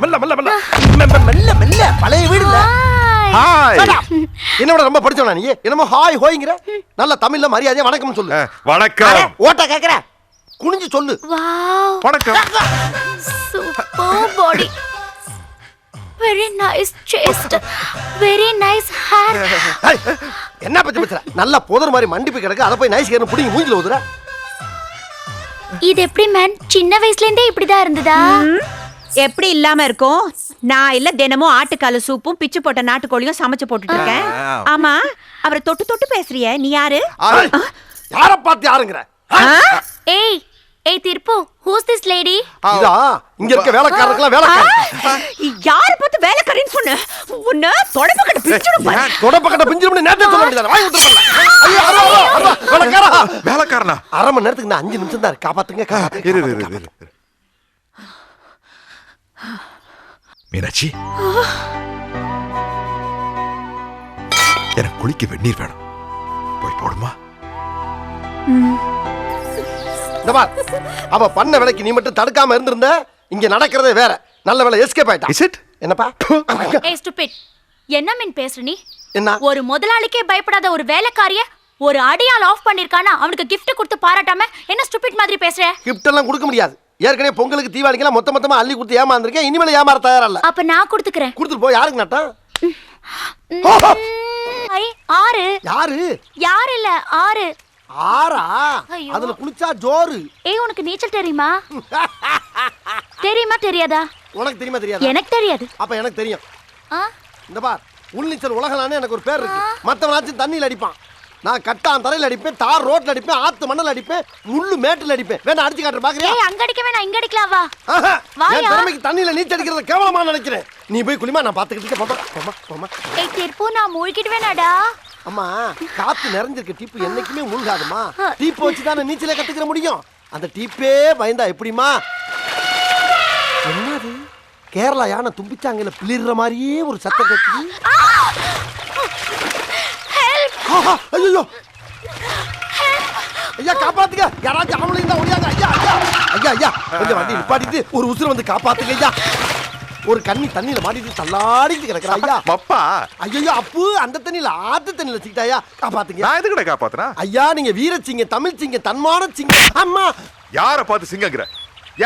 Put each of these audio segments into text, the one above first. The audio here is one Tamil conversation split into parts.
மெல்ல மெல்ல மெல்ல மெல்ல மெல்ல பழைய வீடு இல்ல. ஹாய். என்னோட ரொம்ப படிச்சவனா நீ? என்னமோ ஹாய் ஹோய்ங்கற? நல்ல தமிழ்ல மரியாதையா வணக்கம் சொல்லு. வணக்கம். ஓட்ட கேக்குற? குனிஞ்சு சொல்லு. வாவ். வணக்கம். சூப்பர் பாடி. Very nice chest. Very nice hair. என்ன பத்தி பேசுற? நல்ல போதர் மாதிரி மண்டி போய் கிடக்கு. அத போய் நைஸ் கேர்னு புடிங்க மூஞ்சில ஊதுற. இது எப்படி மேன்? சின்ன வயசுல இருந்தே இப்படிதான் இருந்ததா? எப்படி இல்லாம இருக்கும்? நான் இல்ல தினமும் ஆட்டுக்கால சூப்பும் பிச்சு போட்ட நாட்டுக்கோழியும் சமைச்சு போட்டுட்டு இருக்கேன். ஆமா, அவரை தொட்டு தொட்டு பேசுறிய, நீ யாரு? யார பார்த்து யாருங்கற? ஏய் ஏய் திருப்பு, who's this lady? இதா இங்க இருக்க வேலைக்காரங்களா வேலைக்கார. யார பார்த்து வேலைக்காரன்னு சொன்ன? உன்ன தொடப்பக்கட்ட பிஞ்சிரும் பாரு. தொடப்பக்கட்ட பிஞ்சிரும்னு நேத்தே சொல்ல வேண்டியதானே. வாய் விட்டு பண்ணல. ஐயோ அரோ வேலைக்காரா. வேலைக்காரனா? அரை மணி நேரத்துக்கு நான் 5 நிமிஷம் தான் காப்பாத்துங்க. இரு. மீனாட்சி, எனக்கு குளிக்க வெந்நீர் வேணும். போய் போடுமா? அவ பண்ண வேலைக்கு நீ மட்டும் தடுக்காம இருந்திருந்த இங்க நடக்கிறதே வேற. நல்ல வேலை எஸ்கேப் ஆயிட்டா. Is it? என்னப்பா? ஏய் ஸ்டூபிட். என்ன மீன் பேசுற நீ? என்ன? ஒரு முதலாளிக்கே பயப்படாத ஒரு வேலைக்காரிய ஒரு அடியால் ஆஃப் பண்ணிருக்கானா அவனுக்கு gift கொடுத்து பாராட்டாம என்ன ஸ்டூபிட் மாதிரி பேசுற? கிஃப்ட் எல்லாம் கொடுக்க முடியாது. ஏற்கனவே பொங்கலுக்கு தீபாவளிக்கெல்லாம் மொத்தமா அள்ளி கொடுத்து ஏமாந்துருக்கேன். இனிமேல ஏமாற தயாரா இல்ல. அப்ப நான் கொடுத்துக்கிறேன். கொடுத்துட்டு போ. யாருக்கு நட்டா? ஐ ஆறு. யார் இல்ல ஆறு. ஆறா? அதுல குளிச்சா ஜோரு. ஏய் உனக்கு நீச்சல் தெரியுமா? தெரியுமா தெரியாதா? உனக்கு தெரியுமா தெரியாதா? எனக்கு தெரியாது. அப்ப எனக்கு தெரியும். இந்த பார், உள்நீச்சல் உலகலானே எனக்கு ஒரு பேர் இருக்கு. மத்தவனாச்சும் தண்ணியில அடிப்பான். நான் கட்டான் தரையில அடிப்பேன், தார் ரோட்ல அடிப்பேன், ஆத்து மணல் அடிப்பேன், முள்ளு மேட்டுல அடிப்பேன். வேணா அடிச்சு காட்டுற பாக்குறியா? ஏய் அங்க அடிக்க வேணா, இங்க அடிக்கலாம் வா. என் திறமைக்கு தண்ணியில நீச்சல் அடிக்கிறத கேவலமா நினைக்கிறேன். நீ போய் குளிமா, நான் பாத்துக்கிட்டு போமா. ஏய் திருப்பு, நான் மூழ்கிட்டு வேணாடா. அம்மா, காத்து நிறைஞ்சிருக்க டீப்பு என்னைக்குமே மூழ்காதுமா. டீப்பு வச்சுதானே நீச்சலே கத்துக்கிற முடியும். அந்த டீப்பே பயந்தா எப்படிமா? என்னது கேரளா யானை தும்பிச்சாங்கல பிளிர்ற மாதிரியே ஒரு சத்தம் கேட்குது. ஐயோ ஐயா, காப்பாத்துங்க. யாராச்சும் ஆம்பளை இருந்தா ஓடியாங்க. ஐயா கொஞ்சம் வண்டி நிப்பாட்டிட்டு ஒரு உசுரை வந்து காப்பாத்துங்க ஐயா. ஒரு கண்ணி தண்ணியில மாட்டிட்டு தள்ளாடிட்டு கிடக்குறா ஐயா. அப்பா. ஐயோ அப்பு, அந்த தண்ணியில ஆத்து தண்ணியில சிக்கிட்டாயா. காப்பாத்துங்க. நான் எதுக்குடா காப்பாத்துனா? ஐயா நீங்க வீரச்சிங்க, தமிழ் சிங்க, தன்மான சிங்க. அம்மா, யார பார்த்து சிங்கங்கற?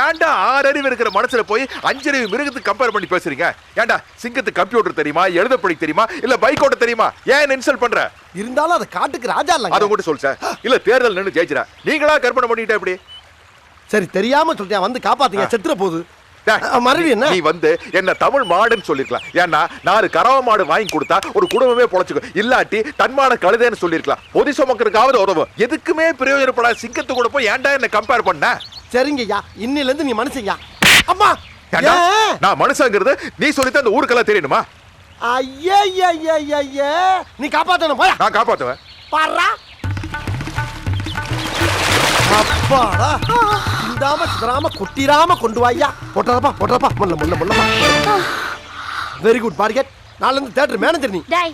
ஏன்டா 6 அறிவு இருக்கிற மனசுல போய் 5 அறிவு மிருகத்துக்கு கம்பேர் பண்ணி பேசுறீங்க? ஏன்டா சிங்கத்துக்கு கம்ப்யூட்டர் தெரியுமா, எழுத படிக்க தெரியுமா, இல்ல பைக் ஓட்ட தெரியுமா? ஏன் இன்சல்ட் பண்ற? இருந்தாலும் அது காட்டுக்கு ராஜா இல்ல. அத கூட சொல்ல. இல்ல தேர்தல் நின்னு ஜெயிச்சறா. நீங்களா கற்பனை பண்ணிட்டே இப்படி? சரி தெரியாம சொல்றேன், வந்து காப்பாத்துங்க. செத்துற போகுது. மறுபடியும் என்ன? நீ வந்து என்ன தமிழ் மாடுன்னு சொல்லிருக்கலாம். ஏன்னா 4 கறவை மாடு வாங்கி கொடுத்தா ஒரு குடும்பமே பொழைச்சுக்கும். இல்லாட்டி தன்மான கழுதைன்னு சொல்லிருக்கலாம். பொதி சுமக்கிறதுக்காவது உதவும். எதுக்குமே பிரயோஜனப்படாத சிங்கத்து கூட போய் ஏன்டா என்ன கம்பேர் பண்ண? சரிங்கய்யா, இன்னில இருந்து நீ மனுஷங்க. அம்மா, நான் மனுஷங்கிறது நீ சொல்லித்தான் அந்த ஊருக்கெல்லாம் தெரியணுமா? ஐயா நீ காப்பாத்தணும். போயா. நான் காப்பாத்துவேன். பாறா அப்பாடா, இந்தாம சிதறாம கொட்டிராம கொண்டு வாயா. போட்டறப்பா முள்ள. Very good பாரிகட். நாளைல இருந்து தியேட்டர் மேனேஜர் நீ. டேய்,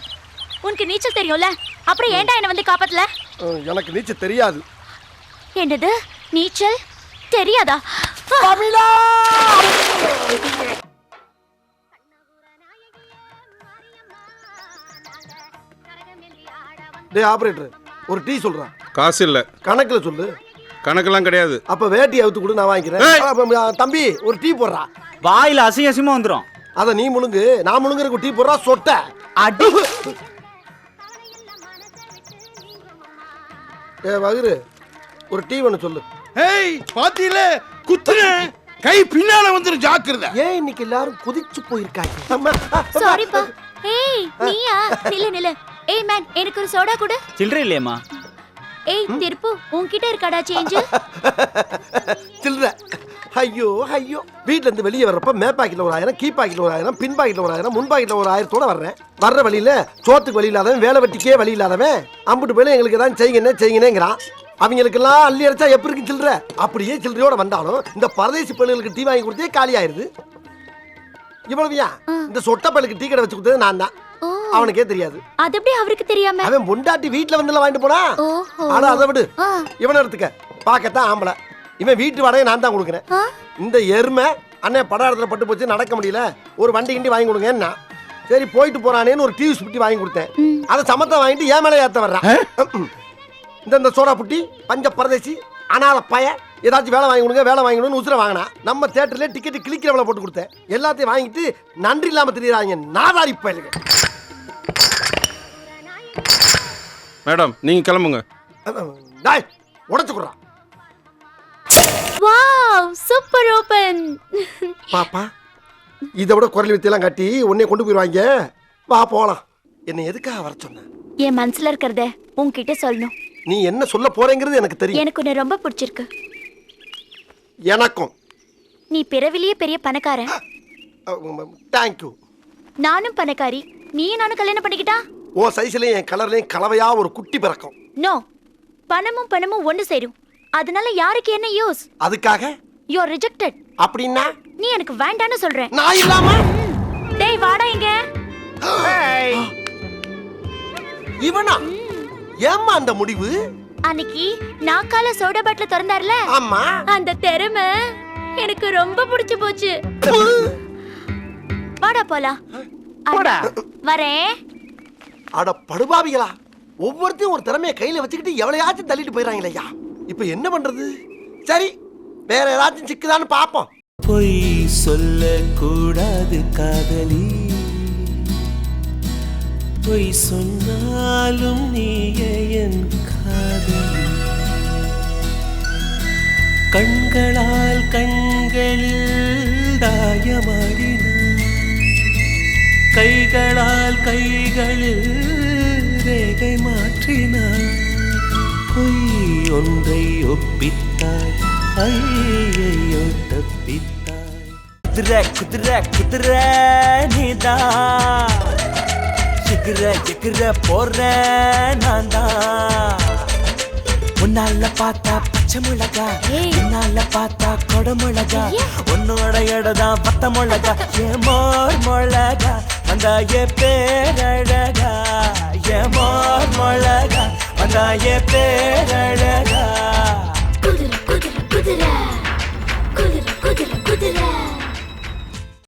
உனக்கு நீச்சல் தெரியும்ல, அப்புறம் ஏன்டா என்ன வந்து காப்பாத்தல? எனக்கு நீச்சல் தெரியாது. என்னது நீச்சல் தெரியாதா? தமிழா! டேய் ஆபரேட்டர், ஒரு டீ சொல்றேன். காசு இல்ல. கணக்குல சொல்லு. கணக்கெல்லாம் கிடையாது. அப்ப வேட்டி அவுத்து கொடு, நான் வாங்கிக்கிறேன். தம்பி ஒரு டீ போடுறா. வாயில அசிங்கமா வந்துரும். அத நீ முழுங்கு, நான் முழுங்குறக்கு டீ போடுறா. சொட்ட அடி. வகுரு, ஒரு டீ ஒன்று சொல்லு. ஏய் பாத்தியில குத்துன கை பின்னால வந்துரும், ஜாக்கிரதை. ஏன் இன்னைக்கு எல்லாரும் குதிச்சு போயிருக்காங்க? சாரிப்பா. ஏய் நீயா? நில்லு. ஏய் மேன், எனக்கு ஒரு சோடா கொடு. சில்லறை இல்லையம்மா. ஏய் திருப்பு, உன்கிட்ட இருக்காடா சேஞ்ச்? சில்லற. ஐயோ வீட்ல இருந்து வெளியே வர்றப்ப மே பாக்கெட்ல ஒரு 1000, கீ பாக்கெட்ல ஒரு 1000, பின் பாக்கெட்ல ஒரு 1000, முன் பாக்கெட்ல ஒரு 1000 வர்றேன். வர்ற வழியில சோத்துக்கு வழி இல்லாதவன், வேலை வெட்டிக்கே வழி இல்லாதவன், அம்புட்டு போயில எங்களுக்கு தான் செய்யுங்கன்னேங்கிறான். அவங்களுக்கெல்லாம் அள்ளி அரைச்சா எப்படி இருக்கு சில்லற? அப்படியே சில்லறையோட வந்தாலும் இந்த பரதேசி பெண்களுக்கு டீ வாங்கி கொடுத்தே காலி ஆயிருது. இவ்வளவுயா? இந்த சொட்ட பையலுக்கு டீ கடை வச்சு கொடுத்தது நான் தான். அவனுக்கே தெரியாது. அது எப்படி அவருக்கு தெரியாம? அவன் பொண்டாட்டி வீட்ல வந்து வாங்கிட்டு போனா. ஆனா அதை விடு, இவனை எடுத்துக்க. பாக்கத்தான் ஆம்பளை. இவன் வீட்டு வாடகை நான் தான் கொடுக்குறேன். இந்த எருமை அண்ணே படம் இடத்துல பட்டு போச்சு நடக்க முடியல, ஒரு வண்டி கிண்டி வாங்கி கொடுங்கன்னா சரி போயிட்டு போறானேன்னு ஒரு டிவி ஸ்பிட்டி வாங்கி கொடுத்தேன். அதை சமத்தை வாங்கிட்டு ஏன் மேலே ஏற்ற வர்றான். இந்த சோடா புட்டி பஞ்ச பரதேசி அனால பய ஏதாச்சும் வேலை வாங்கி கொடுங்க வேலை வாங்கி கொடுன்னு உசுர வாங்கினா நம்ம தேட்டர்ல டிக்கெட் கிளிக்கிறவளை போட்டு கொடுத்தேன். எல்லாத்தையும் வாங்கிட்டு நன்றி இல்லாம தெரியுறாங்க நாதாரி பயலுங்க. மேடம் நீங்க கிளம்புங்க. டாய் உடைச்சு குடுறா. Wow super open. பாப்பா இதை விட குரல் வித்தியெல்லாம் காட்டி உன்னை கொண்டு போயிடுவாங்க. வா போலாம். என்னை எதுக்காக வர சொன்ன? என் மனசுல இருக்கிறத உன்கிட்ட சொல்லணும். நீ என்ன சொல்ல போறேங்கிறது எனக்கு தெரியும். எனக்கு உன்னை ரொம்ப பிடிச்சிருக்கு. எனக்கும். நீ பிறவிலேயே பெரிய பணக்காரன். தேங்க்யூ. நானும் பணக்காரி. நீயும் நானும் கல்யாணம் பண்ணிக்கிட்டா ஓ சைஸ்லயும் என் கலர்லயும் கலவையா ஒரு குட்டி பிறக்கும். நோ, பணமும் பணமும் ஒன்று சேரும். அதனால யாருக்கு என்ன யூஸ்? அதுக்காக யூ ஆர் ரிஜெக்டட். அப்படின்னா நீ எனக்கு வேண்டான்னு சொல்றேன். நான் இல்லாம டேய் வாடா இங்க. இவனா ஏம்மா அந்த முடிவு? அன்னைக்கு நாக்கால சோடா பாட்டில் திறந்தார்ல, ஆமா அந்த திறமை எனக்கு ரொம்ப பிடிச்சு போச்சு. வாடா போலாம். வரேன். அட படுபாவிகளா, ஒவ்வொருத்தையும் ஒரு திறமையை கையில வச்சுக்கிட்டு எவ்வளையாச்சும் தள்ளிட்டு போயிடறாங்களேயா. இப்ப என்ன பண்றது? சரி வேற ஏதாச்சும் சிக்குதான்னு பாப்போம். பொய் சொல்ல கூடாது காதலி, பொய் சொன்னாலும் நீயே என் காதலி. கண்களால் கண்களில் தாயமாடினார், கைகளால் கைகளில் ரேகை மாற்றினார். பொய் ஒன்றை ஒப்பித்தாய், ஐயையோ தப்பித்தாய். குதிரை குதிரை குதிரை நீதான், எகிற எகிற போற நான் தான். உன்னால பார்த்தா பச்சை மிளகா, உன்னால பார்த்தா கொடை மிளகா, உன்னோட இடதான் பத்த மிளகா. ஏமோர் மிளகா அந்த ஏ பேரழகா, ஏமோர் மிளகா அந்த ஏ பேரழகா.